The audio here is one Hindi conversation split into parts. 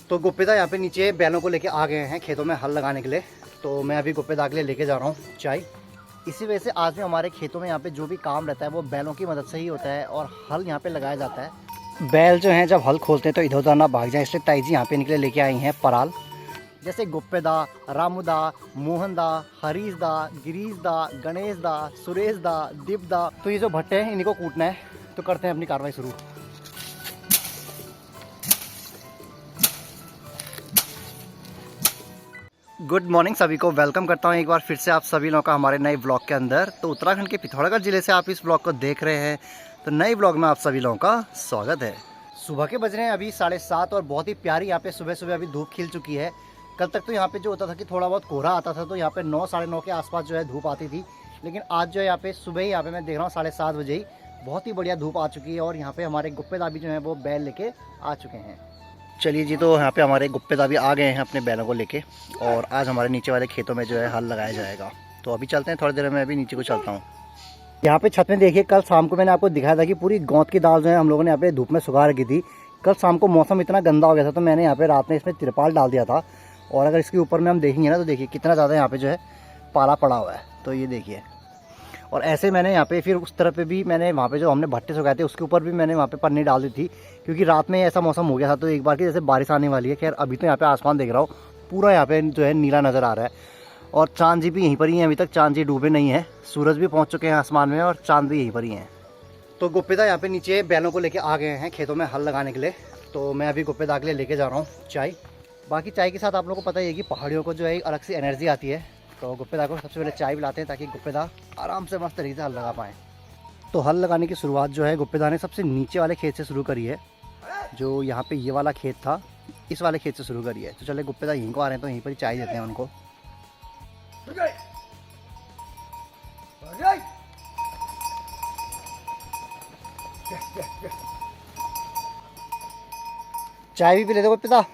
तो गुप्पेदा यहाँ पे नीचे बैलों को लेके आ गए हैं खेतों में हल लगाने के लिए। तो मैं अभी गुप्पेदा के लिए लेके जा रहा हूँ चाय। इसी वजह से आज भी हमारे खेतों में यहाँ पे जो भी काम रहता है वो बैलों की मदद से ही होता है और हल यहाँ पे लगाया जाता है। बैल जो हैं जब हल खोलते हैं तो इधर उधर ना भाग जाए, इसलिए ताई जी यहाँ पे निकले लेके आई हैं पराल। जैसे गुप्पेदा, रामुदा, मोहनदा, हरीशदा, गिरीशदा, गणेशदा, सुरेशदा, दीपदा। तो ये जो भट्टे हैं इन्हीं को कूटना है। तो करते हैं अपनी कार्रवाई शुरू। गुड मॉर्निंग सभी को, वेलकम करता हूँ एक बार फिर से आप सभी लोगों का हमारे नए ब्लॉग के अंदर। तो उत्तराखंड के पिथौरागढ़ जिले से आप इस ब्लॉग को देख रहे हैं। तो नए ब्लॉग में आप सभी लोगों का स्वागत है। सुबह के बज रहे हैं अभी 7:30 और बहुत ही प्यारी यहाँ पे सुबह सुबह अभी धूप खिल चुकी है। कल तक तो यहाँ पे जो होता था कि थोड़ा बहुत कोहरा आता था, तो यहाँ पे 9 साढ़े 9 के आसपास जो है धूप आती थी। लेकिन आज जो है यहाँ पे सुबह ही यहाँ पे मैं देख रहा हूँ 7:30 बजे ही बहुत ही बढ़िया धूप आ चुकी है। और यहाँ पे हमारे गुप्पेदा भी जो है वो बैल लेके आ चुके हैं। चलिए जी, तो यहाँ पे हमारे गुप्पेदा भी आ गए हैं अपने बैलों को लेके। और आज हमारे नीचे वाले खेतों में जो है हल लगाया जाएगा। तो अभी चलते हैं, थोड़ी देर में अभी नीचे को चलता हूँ। यहाँ पे छत में देखिए, कल शाम को मैंने आपको दिखाया था कि पूरी गोंद की दाल जो है हम लोगों ने यहाँ पे धूप में सुखा रखी थी। कल शाम को मौसम इतना गंदा हो गया था, तो मैंने यहाँ पे रात में इसमें तिरपाल डाल दिया था। और अगर इसके ऊपर में हम देखेंगे ना, तो देखिए कितना ज़्यादा यहाँ पे जो है पाला पड़ा हुआ है। तो ये देखिए, और ऐसे मैंने यहाँ पे फिर उस तरफ पे भी मैंने वहाँ पे जो हमने भट्टे सुखाए थे उसके ऊपर भी मैंने वहाँ पे पन्नी डाल दी थी, क्योंकि रात में ऐसा मौसम हो गया था तो एक बार की जैसे बारिश आने वाली है। खैर अभी तो यहाँ पे आसमान देख रहा हूँ, पूरा यहाँ पे जो है नीला नज़र आ रहा है। और चाँद जी भी यहीं पर ही हैं, अभी तक चाँद जी डूबे नहीं हैं। सूरज भी पहुँच चुके हैं आसमान में और चाँद भी यहीं पर ही हैं। तो गुप्पेदा यहाँ पे नीचे बैलों को लेके आ गए हैं खेतों में हल लगाने के लिए। तो मैं अभी गुप्पेदा के लिए लेके जा रहा हूँ चाय। बाकी चाय के साथ आप लोगों को पता ही है कि पहाड़ियों को जो है अलग से एनर्जी आती है। तो गुप्पेदा को सबसे पहले चाय पिलाते हैं ताकि गुप्पेदा आराम से मस्त तरीके से हल लगा पाएँ। तो हल लगाने की शुरुआत जो है गुप्पेदा ने सबसे नीचे वाले खेत से शुरू करी है। जो यहाँ पे ये वाला खेत था, इस वाले खेत से शुरू करी है। तो चले गुप्पेदा यहीं को आ रहे हैं, तो यहीं पर ही चाय देते हैं उनको। चाय भी पी लेते गुप्पेदा।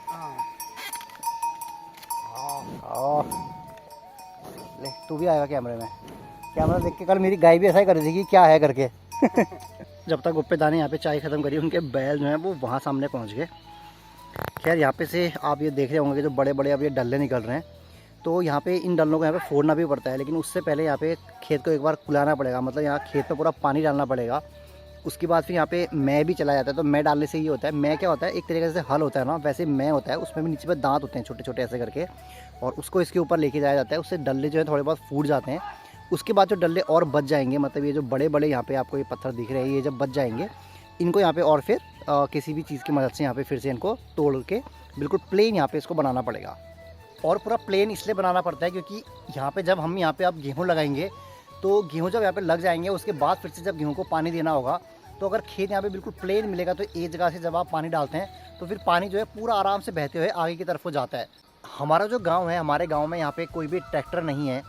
ले तू भी आएगा कैमरे में। कैमरा देख के कल मेरी गाय भी ऐसा ही कर रही थी कि क्या है करके। जब तक गुप्पेदा ने यहाँ पे चाय ख़त्म करी, उनके बैल जो हैं वो वहाँ सामने पहुँच गए। खैर यहाँ पे से आप ये देख रहे होंगे कि जो बड़े बड़े अब ये डल्ले निकल रहे हैं, तो यहाँ पे इन डल्लों को यहाँ पे फोड़ना भी पड़ता है। लेकिन उससे पहले यहाँ पे खेत को एक बार कुलाना पड़ेगा, मतलब यहाँ खेत में पूरा पानी डालना पड़ेगा। उसके बाद फिर यहाँ पे मैं भी चला जाता है। तो मैं डालने से ये होता है, मैं क्या होता है, एक तरीके से हल होता है ना, वैसे मैं होता है, उसमें भी नीचे पे दांत होते हैं छोटे छोटे ऐसे करके, और उसको इसके ऊपर लेके जाया जाता है। उससे डल्ले जो है थोड़े बहुत फूट जाते हैं। उसके बाद जो डल्ले और बच जाएंगे, मतलब ये जो बड़े बड़े यहाँ पे आपको ये पत्थर दिख रहे हैं, ये जब बच जाएंगे, इनको यहाँ पे और फिर किसी भी चीज़ की मदद से यहाँ पे फिर से इनको तोड़ के बिल्कुल प्लेन यहाँ पे इसको बनाना पड़ेगा। और पूरा प्लेन इसलिए बनाना पड़ता है क्योंकि यहाँ पे जब हम यहाँ पे आप गेहूँ लगाएंगे, तो गेहूँ जब यहाँ पे लग जाएंगे, उसके बाद फिर से जब गेहूँ को पानी देना होगा, तो अगर खेत यहाँ पे बिल्कुल प्लेन मिलेगा, तो एक जगह से जब आप पानी डालते हैं तो फिर पानी जो है पूरा आराम से बहते हुए आगे की तरफ हो जाता है। हमारा जो गाँव है, हमारे गाँव में यहाँ पे कोई भी ट्रैक्टर नहीं है।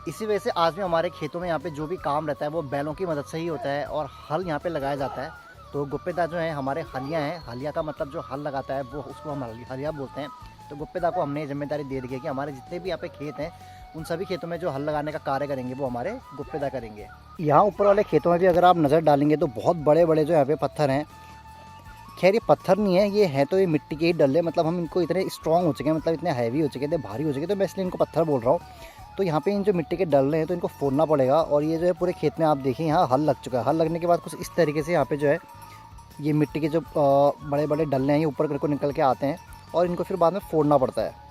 इसी वजह से आज भी हमारे खेतों में यहाँ पे जो भी काम रहता है वो बैलों की मदद से ही होता है और हल यहाँ पे लगाया जाता है। तो गुप्पेदा जो है हमारे हलिया हैं, हलिया का मतलब जो हल लगाता है वो उसको हम हलिया बोलते हैं। तो गुप्पेदा को हमने जिम्मेदारी दे दी है कि हमारे जितने भी यहाँ पे खेत हैं, उन सभी खेतों में जो हल लगाने का कार्य करेंगे वो हमारे गुप्पेदा करेंगे। यहाँ ऊपर वाले खेतों में भी अगर आप नज़र डालेंगे तो बहुत बड़े बड़े जो यहाँ पे पत्थर हैं। खैर ये पत्थर नहीं है, ये है तो ये मिट्टी के ही डल्ले। मतलब हम इनको इतने स्ट्रॉन्ग हो चुके हैं, मतलब इतने हैवी हो चुके थे, भारी हो चुके, तो मैं इसलिए इनको पत्थर बोल रहा हूँ। तो यहाँ पे इन जो मिट्टी के डल्ले हैं तो इनको फोड़ना पड़ेगा। और ये जो है पूरे खेत में आप देखिए यहाँ हल लग चुका है। हल लगने के बाद कुछ इस तरीके से यहाँ पे जो है ये मिट्टी के जो बड़े बड़े डल्ले हैं ये ऊपर को निकल के आते हैं और इनको फिर बाद में फोड़ना पड़ता है।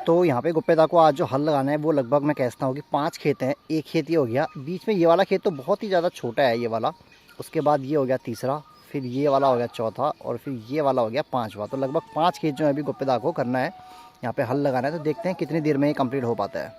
तो यहाँ पे गुप्पेदा को आज जो हल लगाना है वो लगभग मैं कहता हूँ कि 5 खेत हैं। एक खेत ये हो गया, बीच में ये वाला खेत तो बहुत ही ज़्यादा छोटा है ये वाला। उसके बाद ये हो गया तीसरा, फिर ये वाला हो गया चौथा, और फिर ये वाला हो गया 5वां। तो लगभग 5 खेत जो है अभी गुप्पेदा को करना है, यहाँ पे हल लगाना है। तो देखते हैं कितनी देर में ये कंप्लीट हो पाता है।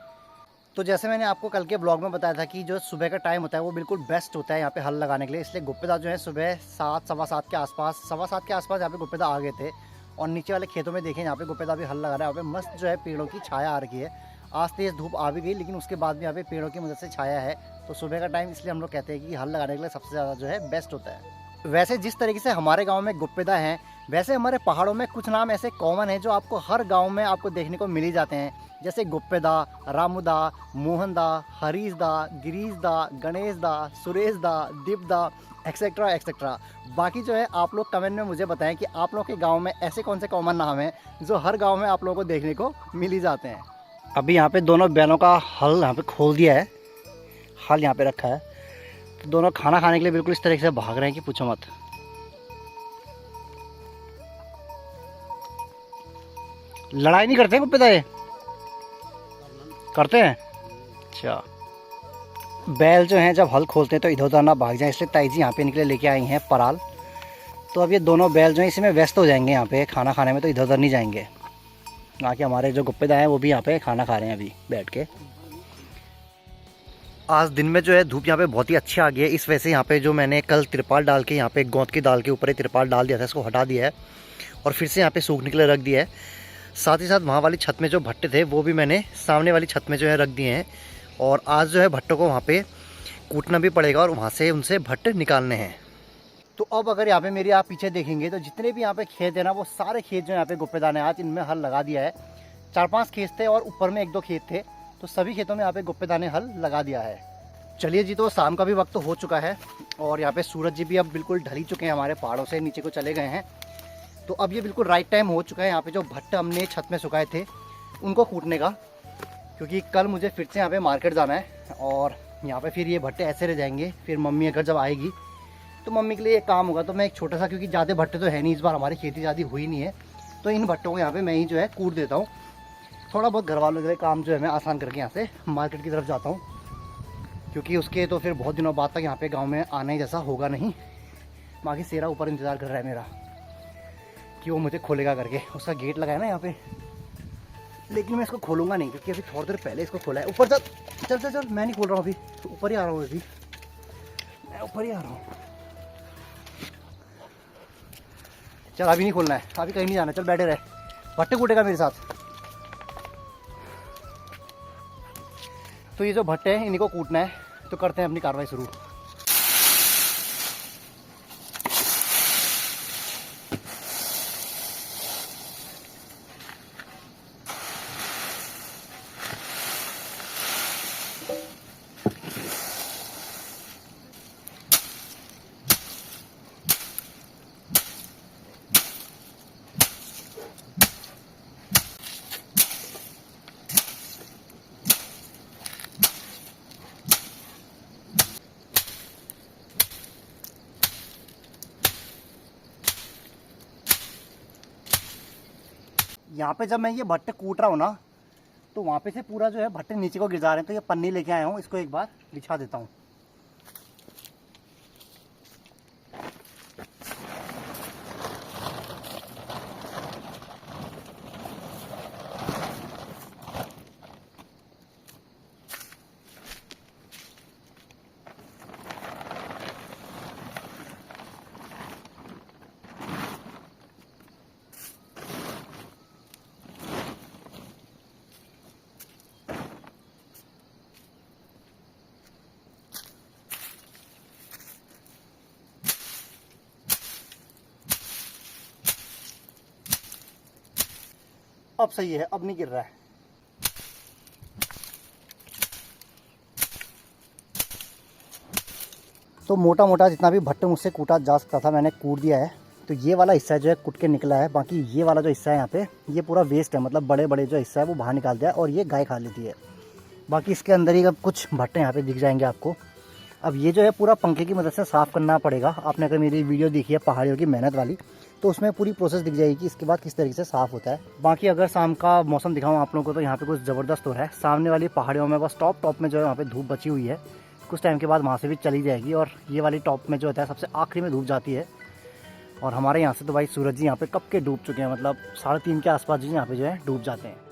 तो जैसे मैंने आपको कल के ब्लॉग में बताया था कि जो सुबह का टाइम होता है वो बिल्कुल बेस्ट होता है यहाँ पे हल लगाने के लिए, इसलिए गुप्पेदा जो है सुबह 7 सवा 7 के आसपास, सवा 7 के आसपास यहाँ पे गुप्पेदा आ गए थे। और नीचे वाले खेतों में देखें यहाँ पे गुप्पेदा भी हल लगा रहा है। यहाँ पे मस्त जो है पेड़ों की छाया आ रखी है। आज तेज़ धूप आ भी गई लेकिन उसके बाद भी यहाँ पे पेड़ों की मदद से छाया है। तो सुबह का टाइम इसलिए हम लोग कहते हैं कि हल लगाने के लिए सबसे ज़्यादा जो है बेस्ट होता है। वैसे जिस तरीके से हमारे गाँव में गुप्पेदा हैं, वैसे हमारे पहाड़ों में कुछ नाम ऐसे कॉमन हैं जो आपको हर गाँव में आपको देखने को मिल ही जाते हैं, जैसे गुप्पेदा, रामुदा, मोहनदा, हरीशदा, गिरीशदा, गणेशदा, सुरेशदा, दीपदा, एक्सेट्रा एक्सेट्रा। बाकी जो है आप लोग कमेंट में मुझे बताएं कि आप लोगों के गांव में ऐसे कौन से कॉमन नाम हैं जो हर गांव में आप लोगों को देखने को मिल ही जाते हैं। अभी यहाँ पे दोनों बैलों का हल यहाँ पे खोल दिया है, हल यहाँ पे रखा है। तो दोनों खाना खाने के लिए बिल्कुल इस तरीके से भाग रहे हैं कि पूछो मत। लड़ाई नहीं करते गुप्पेदा, ये करते हैं? अच्छा, बैल जो हैं जब हल खोलते हैं तो इधर उधर ना भाग जाए, इसलिए ताई जी यहाँ पे निकले लेके आई हैं पराल। तो अब ये दोनों बैल जो हैं इसी में व्यस्त हो जाएंगे यहाँ पे खाना खाने में, तो इधर उधर नहीं जाएंगे। बाकी हमारे जो गुप्पेदा हैं वो भी यहाँ पे खाना खा रहे हैं अभी बैठ के। आज दिन में जो है धूप यहाँ पे बहुत ही अच्छी आ गई है, इस वजह से यहाँ पे जो मैंने कल तिरपाल डाल के यहाँ पे गोंद की दाल के ऊपर तिरपाल डाल दिया था, इसको हटा दिया है और फिर से यहाँ पे सूखने के लिए रख दिया है। साथ ही साथ वहाँ वाली छत में जो भट्टे थे वो भी मैंने सामने वाली छत में जो है रख दिए हैं। और आज जो है भट्टों को वहाँ पे कूटना भी पड़ेगा और वहाँ से उनसे भट्टे निकालने हैं। तो अब अगर यहाँ पे मेरी आप पीछे देखेंगे तो जितने भी यहाँ पे खेत है ना, वो सारे खेत जो यहाँ पे गुप्पेदा ने आज इनमें हल लगा दिया है। 4-5 खेत थे और ऊपर में 1-2 खेत थे, तो सभी खेतों में यहाँ पे गुप्पेदा ने हल लगा दिया है। चलिए जी, तो शाम का भी वक्त तो हो चुका है और यहाँ पे सूरज जी भी अब बिल्कुल ढल ही चुके हैं, हमारे पहाड़ों से नीचे को चले गए हैं। तो अब ये बिल्कुल राइट टाइम हो चुका है यहाँ पे जो भट्टे हमने छत में सुखाए थे उनको कूटने का, क्योंकि कल मुझे फिर से यहाँ पे मार्केट जाना है और यहाँ पे फिर ये भट्टे ऐसे रह जाएंगे। फिर मम्मी अगर जब आएगी तो मम्मी के लिए एक काम होगा, तो मैं एक छोटा सा, क्योंकि ज़्यादा भट्टे तो है नहीं इस बार, हमारी खेती ज़्यादा हुई नहीं है, तो इन भट्टों को यहाँ पे मैं ही जो है कूट देता हूँ। थोड़ा बहुत घर वालों के लिए काम जो है मैं आसान करके यहाँ से मार्केट की तरफ जाता हूँ, क्योंकि उसके तो फिर बहुत दिनों बाद तक यहाँ पे गाँव में आने जैसा होगा नहीं। बाकी सेरा ऊपर इंतज़ार कर रहा है मेरा कि वो मुझे खोलेगा करके, उसका गेट लगा है ना यहाँ पे, लेकिन मैं इसको खोलूँगा नहीं क्योंकि अभी थोड़ी देर पहले इसको खोला है। ऊपर चल चल चल चल, मैं नहीं खोल रहा हूँ अभी, तो ऊपर ही आ रहा हूँ अभी, मैं ऊपर ही आ रहा हूँ। चल अभी नहीं खोलना है, अभी कहीं नहीं जाना, चल बैठे रहे, भट्टे कूटेगा मेरे साथ। तो ये जो भट्टे हैं इन्हीं को कूटना है, तो करते हैं अपनी कार्रवाई शुरू। यहाँ पे जब मैं ये भट्टे कूट रहा हूँ ना, तो वहाँ पे से पूरा जो है भट्टे नीचे को गिर जा रहे हैं। तो ये पन्नी लेके आया हूँ, इसको एक बार बिछा देता हूँ। अब सही है, अब नहीं गिर रहा है। तो मोटा मोटा जितना भी भट्टे मुझसे कूटा जा सकता था मैंने कूट दिया है। तो ये वाला हिस्सा जो है कुट के निकला है, बाकी ये वाला जो हिस्सा है यहाँ पे ये पूरा वेस्ट है, मतलब बड़े बड़े जो हिस्सा है वो बाहर निकाल दिया है और ये गाय खा लेती है। बाकी इसके अंदर ही अब कुछ भट्टे यहाँ पे दिख जाएंगे आपको। अब ये जो है पूरा पंखे की मदद से साफ़ करना पड़ेगा। आपने अगर मेरी वीडियो देखी है पहाड़ियों की मेहनत वाली, तो उसमें पूरी प्रोसेस दिख जाएगी कि इसके बाद किस तरीके से साफ़ होता है। बाकी अगर शाम का मौसम दिखाऊँ आप लोगों को, तो यहाँ पे कुछ ज़बरदस्त हो रहा है। सामने वाली पहाड़ियों में बस टॉप में जो है वहाँ पे धूप बची हुई है, कुछ टाइम के बाद वहाँ से भी चली जाएगी और ये वाली टॉप में जो होता है सबसे आखिरी में धूप जाती है। और हमारे यहाँ से तो भाई सूरज जी यहाँ पे कब के डूब चुके हैं, मतलब 3:30 के आसपास जी यहाँ पे जो है डूब जाते हैं।